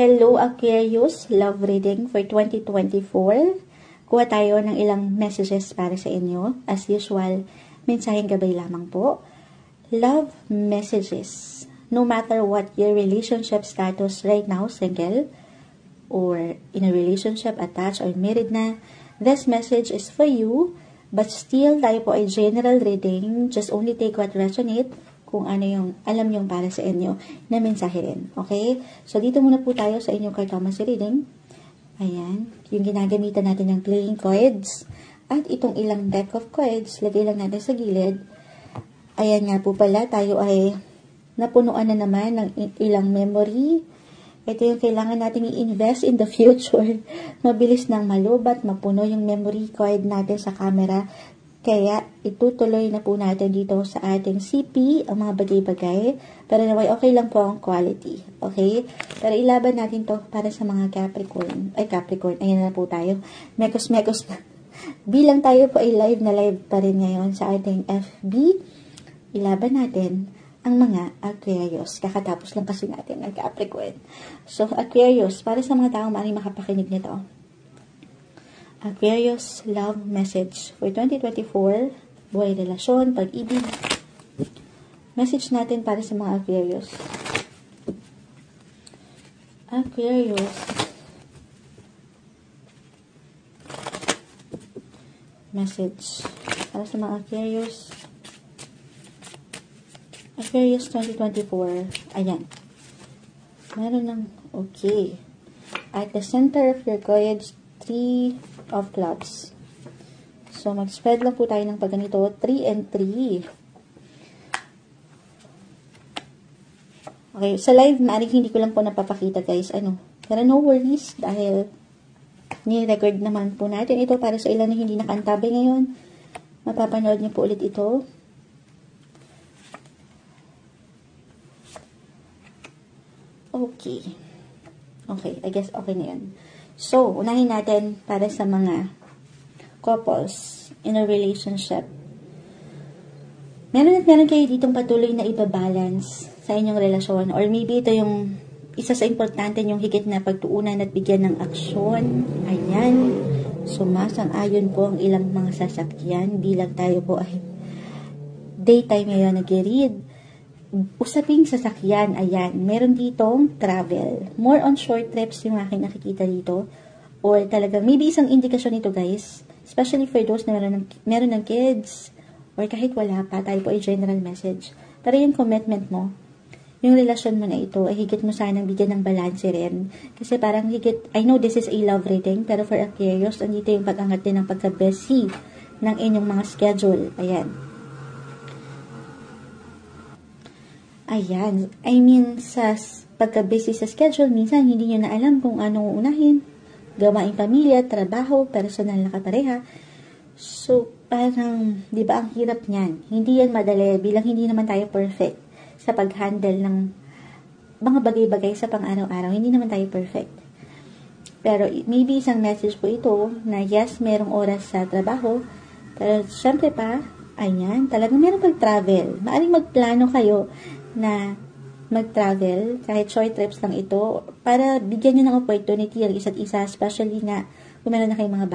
Hello Aquarius, love reading for 2024. Kuha tayo ng ilang messages para sa inyo. As usual, mensaheng gabay lamang po. Love messages. No matter what your relationship status right now, single, or in a relationship, attached, or married na, this message is for you. But still, tayo po ay general reading. Just only take what resonate, kung ano yung alam yung para sa inyo na mensahe rin. Okay? So, dito muna po tayo sa inyong cartomancy reading. Ayan. Yung ginagamitan natin ng playing cards. At itong ilang deck of cards, lagay lang natin sa gilid. Ayan nga po pala, tayo ay napunuan na naman ng ilang memory. Ito yung kailangan natin i-invest in the future. Mabilis nang malubat, mapuno yung memory card natin sa camera. Kaya, itutuloy na po natin dito sa ating CP, ang mga bagay-bagay, pero naway okay lang po ang quality. Okay? Pero ilaban natin to para sa mga Capricorn. Ay, Capricorn. Ayan na po tayo. Mekos-mekos na. Bilang tayo po ay live na live pa rin ngayon sa ating FB, ilaban natin ang mga Aquarius. Kakatapos lang kasi natin ang Capricorn. So, Aquarius, para sa mga taong maaaring makapakinig nito, Aquarius love message for 2024, buhay, relasyon, pag-ibig. Message natin para sa mga Aquarius. Aquarius. Message para sa mga Aquarius. Aquarius 2024. Ayan. Meron ng okay. At the center of your courage, 3 of clubs. So, mag-spread lang po tayo ng pagganito. 3 and 3. Okay, sa live, maaaring hindi ko lang po napapakita, guys. Pero no worries, dahil ni-record naman po natin ito para sa ilan na hindi nakantabay ngayon. Mapapanood niyo po ulit ito. Okay. Okay, I guess okay na yun. So, unahin natin para sa mga couples in a relationship. Meron kayo ditong patuloy na ibabalance sa inyong relasyon, or maybe ito yung isa sa importante yung higit na pagtuunan at bigyan ng aksyon. Ayan. Sumasang-ayon po ang ilang mga sasakyan. Bilang tayo po ay daytime ngayon nag-read. Usaping sasakyan, ayan, meron ditong travel. More on short trips yung aking nakikita dito. Or talaga, maybe isang indikasyon nito, guys. Especially for those na meron ng kids. Or kahit wala pa, tayo po ay general message. Pero yung commitment mo, yung relasyon mo na ito, ay higit mo sanang bigyan ng balance rin. Kasi parang higit, I know this is a love reading, pero for Aquarius, andito yung pag-angat din ng pagka-busy ng inyong mga schedule. Ayan. Ayan. I mean, sa pagka-busy sa schedule, minsan hindi nyo na alam kung anong unahin. Gawaing pamilya, trabaho, personal na kapareha. So, parang, di ba, ang hirap niyan. Hindi yan madali, bilang hindi naman tayo perfect sa pag-handle ng mga bagay-bagay sa pang-araw-araw. Hindi naman tayo perfect. Pero, maybe isang message po ito, na yes, merong oras sa trabaho, pero syempre pa, ayan, talagang merong pag-travel. Maaring magplano kayo na mag-travel, kahit short trips lang ito, para bigyan nyo ng opportunity ang isa't isa, especially nga, kung meron na kayong mga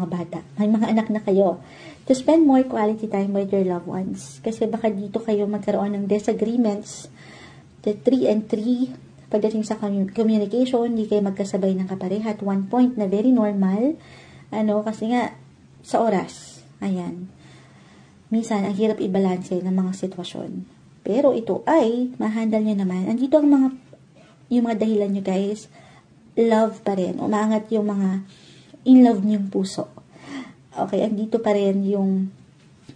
bata, may mga anak na kayo, to spend more quality time with your loved ones. Kasi baka dito kayo magkaroon ng disagreements, the 3 and 3, pagdating sa communication, hindi kayo magkasabay ng kapareha at one point na very normal, kasi nga, sa oras, ayan, minsan, ang hirap i-balance ng mga sitwasyon. Pero ito ay, ma-handle nyo naman. Andito yung mga dahilan nyo, guys. Love pa rin. Umaangat yung mga in love nyong puso. Okay, andito pa rin yung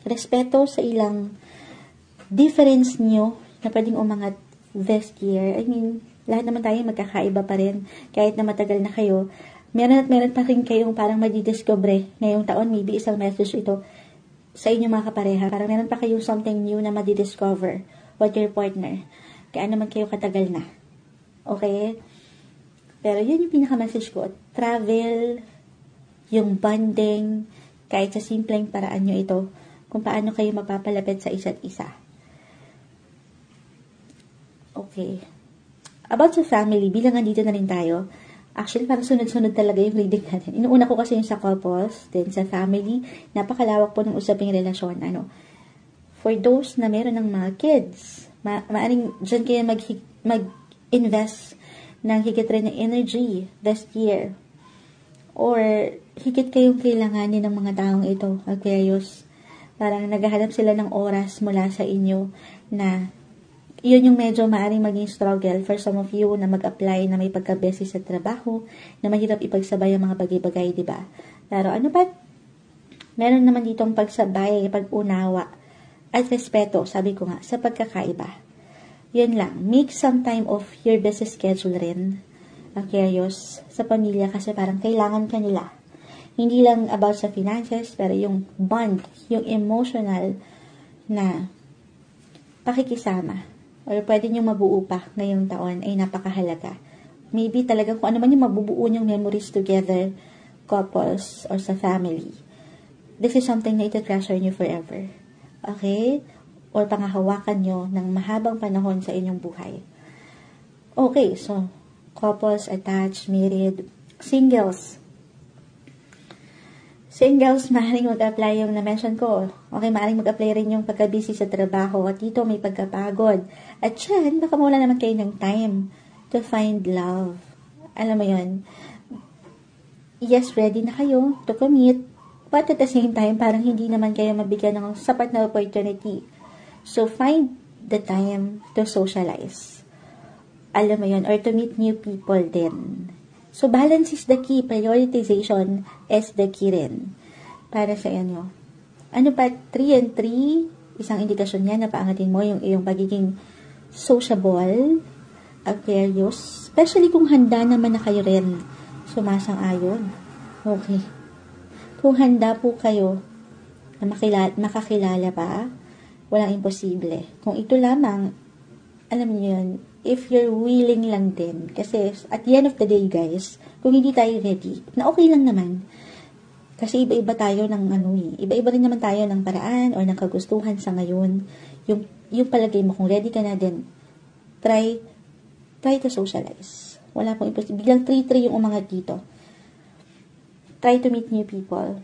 respeto sa ilang difference nyo na pwedeng umangat this year. I mean, lahat naman tayo magkakaiba pa rin. Kahit na matagal na kayo, meron pa rin kayong parang madidiscover ngayong taon. Maybe isang message ito sa inyong mga kapareha. Parang meron pa kayong something new na madidiscover with your partner. Kaya naman kayo katagal na. Okay? Pero yun yung pinaka-message ko. Travel, yung bonding, kahit sa simpleng paraan nyo ito, kung paano kayo mapapalapit sa isa't isa. Okay. About sa family, bilang andito na rin tayo, actually, parang sunod-sunod talaga yung reading natin. Inuuna ko kasi yung sa couples, then sa family, napakalawak po ng usaping relasyon. For those na meron ng mga kids, maaring dyan kayo mag-invest ng higit rin ng energy this year. Or higit kayong kailanganin ng mga taong ito, Aquarius. Parang naghahanap sila ng oras mula sa inyo na yun yung medyo maaaring maging struggle for some of you na mag-apply na may pagka-busy sa trabaho, na mahirap ipagsabay ang mga bagay-bagay, diba? Pero ano ba? Meron naman ditong pagsabay, pag-unawa, at respeto, sabi ko nga, sa pagkakaiba. Yun lang, make some time of your busy schedule rin, Aquarius, sa pamilya kasi parang kailangan ka nila. Hindi lang about sa finances, pero yung bond, yung emotional na pakikisama, or pwede nyo mabuo pa ngayong taon ay napakahalaga. Maybe talagang kung ano man yung mabubuo nyong memories together, couples, or sa family. This is something na iti-treasure nyo forever. Okay? Or pangahawakan nyo ng mahabang panahon sa inyong buhay. Okay, so, couples, attached, married, singles. Singles, maaaring mag-apply yung na-mention ko. Okay, maaaring mag-apply rin yung pagka-busy sa trabaho. At dito may pagkapagod. At yan, baka mawala naman kayo ng time to find love. Alam mo yun. Yes, ready na kayo to commit. But at the same time, parang hindi naman kayo mabigyan ng sapat na opportunity. So, find the time to socialize. Alam mo yun, or to meet new people din. So, balance is the key. Prioritization is the key rin. Para sa inyo. Ano pa? 3 and 3, isang indikasyon yan na paangatin mo yung iyong pagiging sociable, Aquarius. Especially kung handa naman na kayo rin sumasang-ayon. Okay. Kung handa po kayo na makakilala pa, walang imposible. Kung ito lamang, alam niyo yun, if you're willing lang din. Kasi at the end of the day, guys, kung hindi tayo ready, na okay lang naman. Kasi iba-iba tayo ng iba-iba rin naman tayo ng paraan or ng kagustuhan sa ngayon. Yung palagay mo, kung ready ka na din, try to socialize. Wala pong imposible. Biglang 3-3 yung umangat dito. Try to meet new people.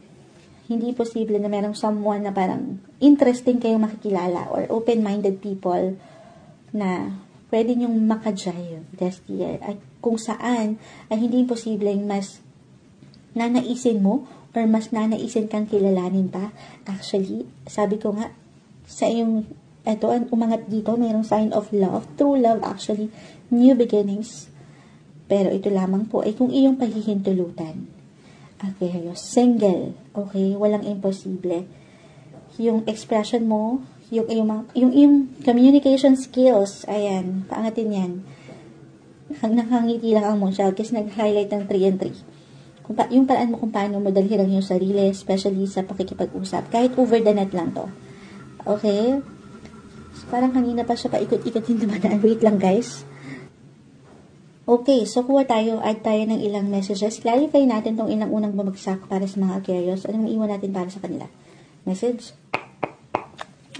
Hindi posible na merong someone na parang interesting kayong makikilala or open-minded people na pwede nyong makajive this year. At kung saan ay hindi posibleng mas nanaisin mo or mas nanaisin kang kilalanin pa. Actually, sabi ko nga, sa iyong, eto, umangat dito, mayroong sign of love. True love, actually, new beginnings. Pero ito lamang po ay kung iyong paghihintulutan. Okay, single. Okay, walang imposible. Yung expression mo, yung communication skills, ayan, paangatin yan. Nakangiti lang ang mong kasi nag-highlight ng 3 and 3. Yung paraan mo kung paano mo dalhin ang iyong sarili, especially sa pakikipag-usap. Kahit over the net lang to. Okay? So, parang kanina pa siya paikot-ikot yung dumadaan. Wait lang, guys. Okay, so kuha tayo, add tayo ng ilang messages. Clarify natin tong ilang unang bumagsak para sa mga Aquarius. Anong iwan natin para sa kanila? Message?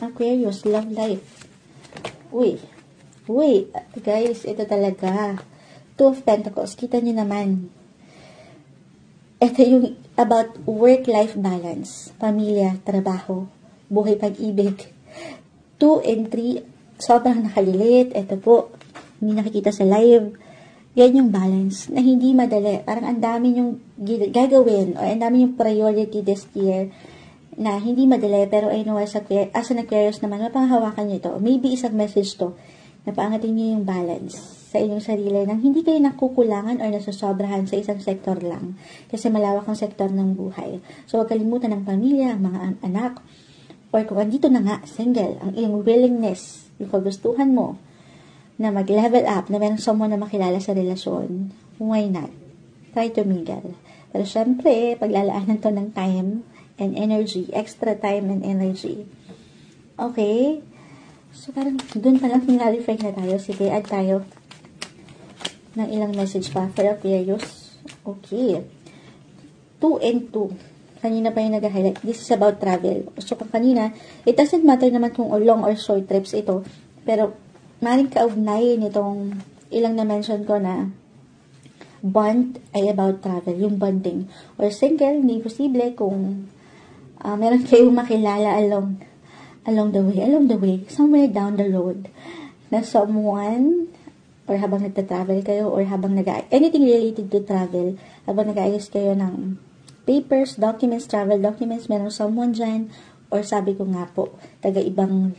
Aquarius, love life. Uy, guys, ito talaga. 2 of Pentacles, kita nyo naman. Ito yung about work-life balance, pamilya, trabaho, buhay pag-ibig. 2 and 3, sobrang nakalilit. Ito po, hindi nakikita sa live. Yan yung balance na hindi madali. Parang ang dami yung gagawin o ang dami yung priority this year na hindi madali, pero I know as an Aquarius naman, mapanghawakan nyo ito. Maybe isang message to, na paangatin nyo yung balance sa inyong sarili nang hindi kayo nakukulangan or nasasobrahan sa isang sektor lang. Kasi malawak ang sektor ng buhay. So, huwag kalimutan ng pamilya, ang mga anak, or kung andito na nga, single, ang iyong willingness, yung kagustuhan mo, na mag-level up, na meron someone na makilala sa relasyon, why not? Try to mingle. Pero syempre, paglalaanan to ng time and energy, extra time and energy. Okay? So, parang dun pa lang clarify na tayo. Sige, add tayo ng ilang message pa for Aquarius. Okay. 2 and 2. Kanina pa yung nag-highlight. This is about travel. So, kanina, it doesn't matter naman kung long or short trips ito. Pero, maring kaugnayan itong ilang na-mention ko na bond ay about travel, yung bonding. Or single, hindi posible kung meron kayong makilala along the way, somewhere down the road, na someone, or habang nagta-travel kayo, or habang anything related to travel, habang nag-aayos kayo ng papers, documents, travel documents, meron someone dyan, or sabi ko nga po, taga-ibang,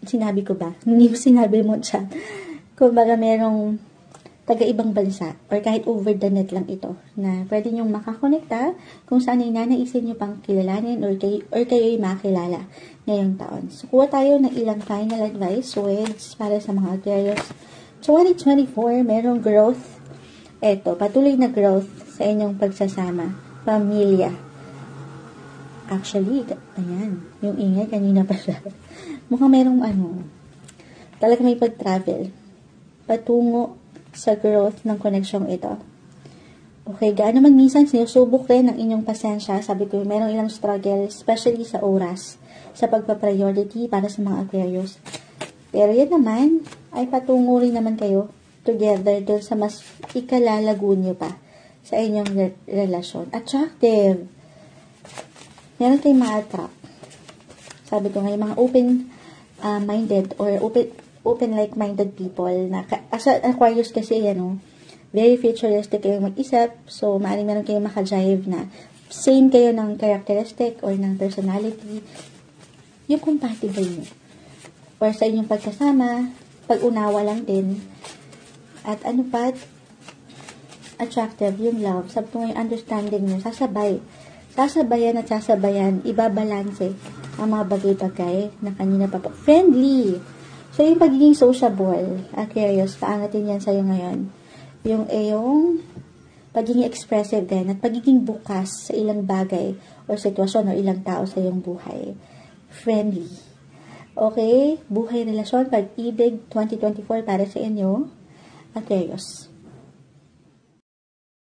sinabi ko ba? Hindi ko sinabi mo dyan. Kumbaga merong taga-ibang bansa, or kahit over the net lang ito, na pwede nyong makakonekta kung saan ay nanaisin nyo pang kilalanin, or kayo'y makilala ngayong taon. So, kuha tayo ng ilang final advice, words, para sa mga Aquarius. 2024, merong growth. Eto, patuloy na growth sa inyong pagsasama, pamilya. Actually, ayan, yung ingay kanina pa siya. Mukhang merong talaga may pag-travel patungo sa growth ng koneksyong ito. Okay, gaano man minsan sinusubok rin ang inyong pasensya. Sabi ko, merong ilang struggle, especially sa oras, sa pagpa-priority para sa mga Aquarius. Pero yan naman, ay patungo rin naman kayo together doon sa mas ikalalago nyo pa sa inyong relasyon. Attractive. Meron kayong ma-attract. Sabi ko nga, yung mga open-minded or open like-minded people na, as Aquarius kasi, very futuristic kayong mag-isip. So, maaaring meron kayong maka-jive na same kayo ng characteristic or ng personality. Yung compatible nyo. Or sa inyong pagkasama, pag-unawa lang din. At attractive, yung love. Sabi ko yung understanding nyo, sasabayan, ibabalanse ang mga bagay-bagay na kanina pa po. Friendly. So, yung pagiging sociable, Aquarius, paangatin yan sa'yo ngayon. Yung pagiging expressive din, at pagiging bukas sa ilang bagay o sitwasyon o ilang tao sa iyong buhay. Friendly. Okay? Buhay, relasyon, pag-ibig, 2024 para sa inyo, Aquarius.